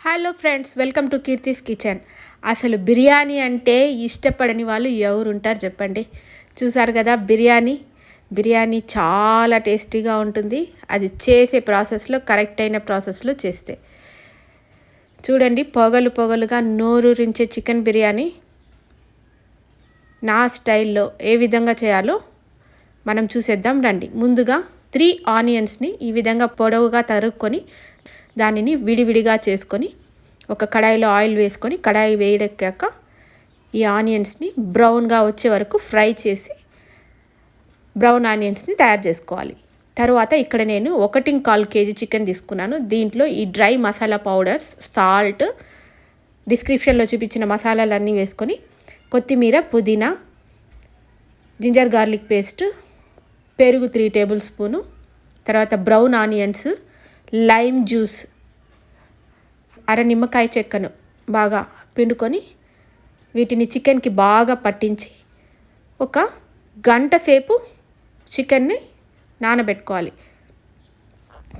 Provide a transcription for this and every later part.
Hello friends, welcome to Keerthi's kitchen. అసలు బిర్యానీ అంటే ఇష్టపడని వాళ్ళు ఎవరు ఉంటారు చెప్పండి. చూసారు కదా, బిర్యానీ చాలా టేస్టీగా ఉంటుంది. అది చేసే ప్రాసెస్లో కరెక్ట్ అయిన ప్రాసెస్లో చేస్తే. చూడండి, పొగలుగా నోరూరించే చికెన్ బిర్యానీ నా స్టైల్లో ఏ విధంగా చేయాలో మనం చూసేద్దాం రండి. ముందుగా 3 ఆనియన్స్ని ఈ విధంగా పొడవుగా తరుక్కొని దానిని విడివిడిగా చేసుకొని ఒక కడాయిలో ఆయిల్ వేసుకొని కడాయి వేడెక్కాక ఈ ఆనియన్స్ని బ్రౌన్గా వచ్చే వరకు ఫ్రై చేసి బ్రౌన్ ఆనియన్స్ని తయారు చేసుకోవాలి. తర్వాత ఇక్కడ నేను 1.25 kg చికెన్ తీసుకున్నాను. దీంట్లో ఈ డ్రై మసాలా పౌడర్స్, సాల్ట్, డిస్క్రిప్షన్లో చూపించిన మసాలాలన్నీ వేసుకొని కొత్తిమీర, పుదీనా, జింజర్ గార్లిక్ పేస్ట్, పెరుగు 3 టేబుల్ స్పూను, తర్వాత బ్రౌన్ ఆనియన్స్, లైమ్ జ్యూస్, అర నిమ్మకాయ చెక్కను బాగా పిండుకొని వీటిని చికెన్కి బాగా పట్టించి ఒక గంట సేపు చికెన్ని నానబెట్టుకోవాలి.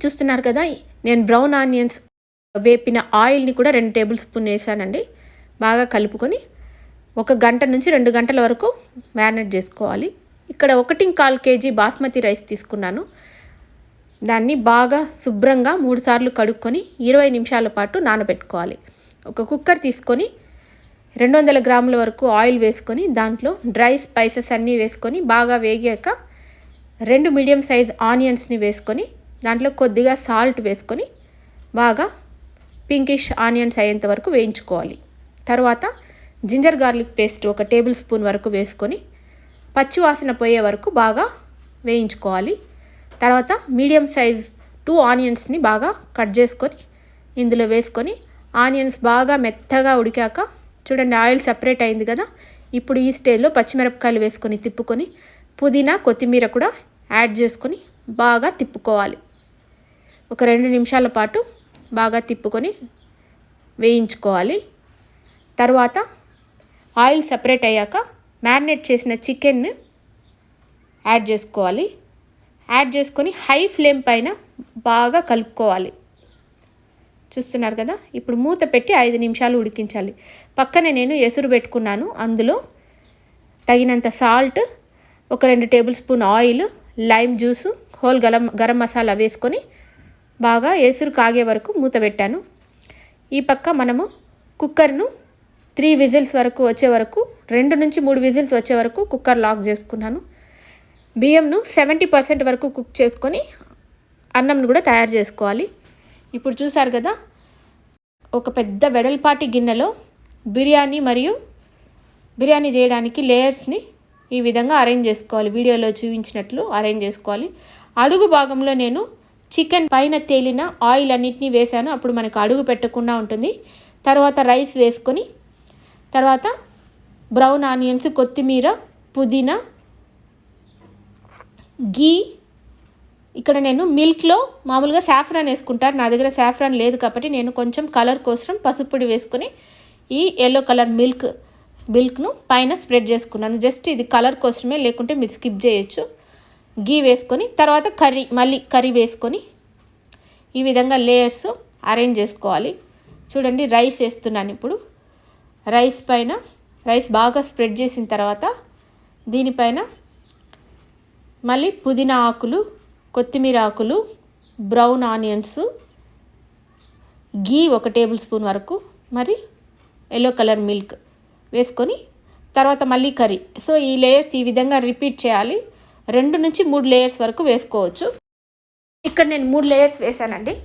చూస్తున్నారు కదా, నేను బ్రౌన్ ఆనియన్స్ వేపిన ఆయిల్ని కూడా 2 టేబుల్ స్పూన్ వేసానండి. బాగా కలుపుకొని 1 గంట నుంచి 2 గంటల వరకు మ్యారినేట్ చేసుకోవాలి. ఇక్కడ 1.25 kg బాస్మతి రైస్ తీసుకున్నాను. దాన్ని బాగా శుభ్రంగా 3 సార్లు కడుక్కొని 20 నిమిషాల పాటు నానబెట్టుకోవాలి. ఒక కుక్కర్ తీసుకొని 200 గ్రాముల వరకు ఆయిల్ వేసుకొని దాంట్లో డ్రై స్పైసెస్ అన్నీ వేసుకొని బాగా వేగాక 2 మీడియం సైజ్ ఆనియన్స్ని వేసుకొని దాంట్లో కొద్దిగా సాల్ట్ వేసుకొని బాగా పింకిష్ ఆనియన్స్ అయ్యేంత వరకు వేయించుకోవాలి. తర్వాత ginger garlic paste 1 tablespoon వరకు వేసుకొని పచ్చివాసన పోయే వరకు బాగా వేయించుకోవాలి. తర్వాత మీడియం సైజ్ 2 ఆనియన్స్ని బాగా కట్ చేసుకొని ఇందులో వేసుకొని ఆనియన్స్ బాగా మెత్తగా ఉడికాక చూడండి, ఆయిల్ సపరేట్ అయింది కదా. ఇప్పుడు ఈ స్టేజ్లో పచ్చిమిరపకాయలు వేసుకొని తిప్పుకొని పుదీనా, కొత్తిమీర కూడా యాడ్ చేసుకొని బాగా తిప్పుకోవాలి. ఒక 2 నిమిషాల పాటు బాగా తిప్పుకొని వేయించుకోవాలి. తర్వాత ఆయిల్ సపరేట్ అయ్యాక మ్యారినేట్ చేసిన చికెన్ యాడ్ చేసుకోవాలి. యాడ్ చేసుకొని హై ఫ్లేమ్ పైన బాగా కలుపుకోవాలి. చూస్తున్నారు కదా, ఇప్పుడు మూత పెట్టి 5 నిమిషాలు ఉడికించాలి. పక్కనే నేను ఎసురు పెట్టుకున్నాను. అందులో తగినంత సాల్ట్, ఒక 2 table spoon oil, lime juice, whole garam masala వేసుకొని బాగా ఎసురు కాగే వరకు మూత పెట్టాను. ఈ పక్క మనము కుక్కర్ను 3 విజిల్స్ వరకు వచ్చే వరకు 2 నుంచి 3 విజిల్స్ వచ్చే వరకు కుక్కర్ లాక్ చేసుకున్నాను. బియ్యంను 70% వరకు కుక్ చేసుకొని అన్నంను కూడా తయారు చేసుకోవాలి. ఇప్పుడు చూసారు కదా, ఒక పెద్ద వెడల్పాటి గిన్నెలో బిర్యానీ చేయడానికి లేయర్స్ని ఈ విధంగా అరేంజ్ చేసుకోవాలి. వీడియోలో చూపించినట్లు అరేంజ్ చేసుకోవాలి. అడుగు భాగంలో నేను చికెన్ పైన తేలిన ఆయిల్ అన్నిటినీ వేసాను. అప్పుడు మనకు అడుగు పెట్టకుండా ఉంటుంది. తర్వాత రైస్ వేసుకొని తర్వాత బ్రౌన్ ఆనియన్స్, కొత్తిమీర, పుదీనా, గీ, ఇక్కడ నేను మిల్క్లో మామూలుగా సాఫ్రాన్ వేసుకుంటారు. నా దగ్గర సాఫ్రాన్ లేదు కాబట్టి నేను కొంచెం కలర్ కోసం పసుపుపొడి వేసుకొని ఈ ఎల్లో కలర్ మిల్క్ను పైన స్ప్రెడ్ చేసుకున్నాను. జస్ట్ ఇది కలర్ కోసమే, లేకుంటే మీరు స్కిప్ చేయొచ్చు. గీ వేసుకొని తర్వాత కర్రీ వేసుకొని ఈ విధంగా లేయర్స్ అరేంజ్ చేసుకోవాలి. చూడండి, రైస్ వేస్తున్నాను. ఇప్పుడు రైస్ బాగా స్ప్రెడ్ చేసిన తర్వాత దీనిపైన మళ్ళీ పుదీనా ఆకులు, కొత్తిమీర ఆకులు, బ్రౌన్ ఆనియన్స్, గీ 1 టేబుల్ స్పూన్ వరకు, మరి ఎల్లో కలర్ మిల్క్ వేసుకొని తర్వాత మళ్ళీ కర్రీ. సో ఈ లేయర్స్ ఈ విధంగా రిపీట్ చేయాలి. 2 నుంచి 3 లేయర్స్ వరకు వేసుకోవచ్చు. ఇక్కడ నేను 3 లేయర్స్ వేసానండి.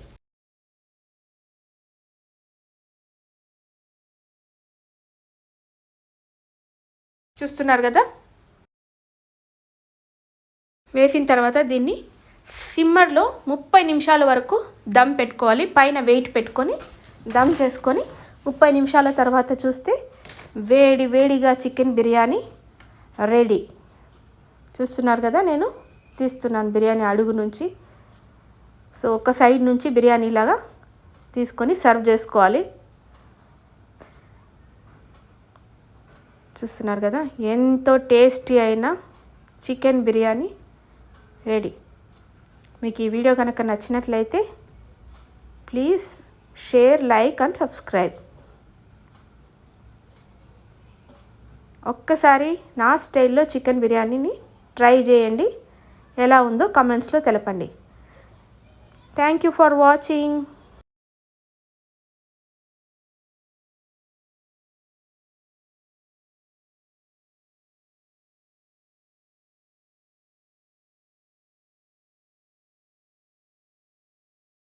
చూస్తున్నారు కదా, వేసిన తర్వాత దీన్ని సిమ్మర్లో 30 నిమిషాల వరకు దమ్ పెట్టుకోవాలి. పైన వెయిట్ పెట్టుకొని దమ్ చేసుకొని 30 నిమిషాల తర్వాత చూస్తే వేడిగా చికెన్ బిర్యానీ రెడీ. చూస్తున్నారు కదా, నేను తీస్తున్నాను బిర్యానీ అడుగు నుంచి. సో ఒక సైడ్ నుంచి బిర్యానీ లాగా తీసుకొని సర్వ్ చేసుకోవాలి. చూస్తున్నారు కదా, ఎంతో టేస్టీ అయిన చికెన్ బిర్యానీ రెడీ. మీకు ఈ వీడియో కనుక నచ్చినట్లయితే please share, like and subscribe. ఒక్కసారి నా స్టైల్లో చికెన్ బిర్యానీని ట్రై చేయండి. ఎలా ఉందో కమెంట్స్లో తెలపండి. Thank you for watching.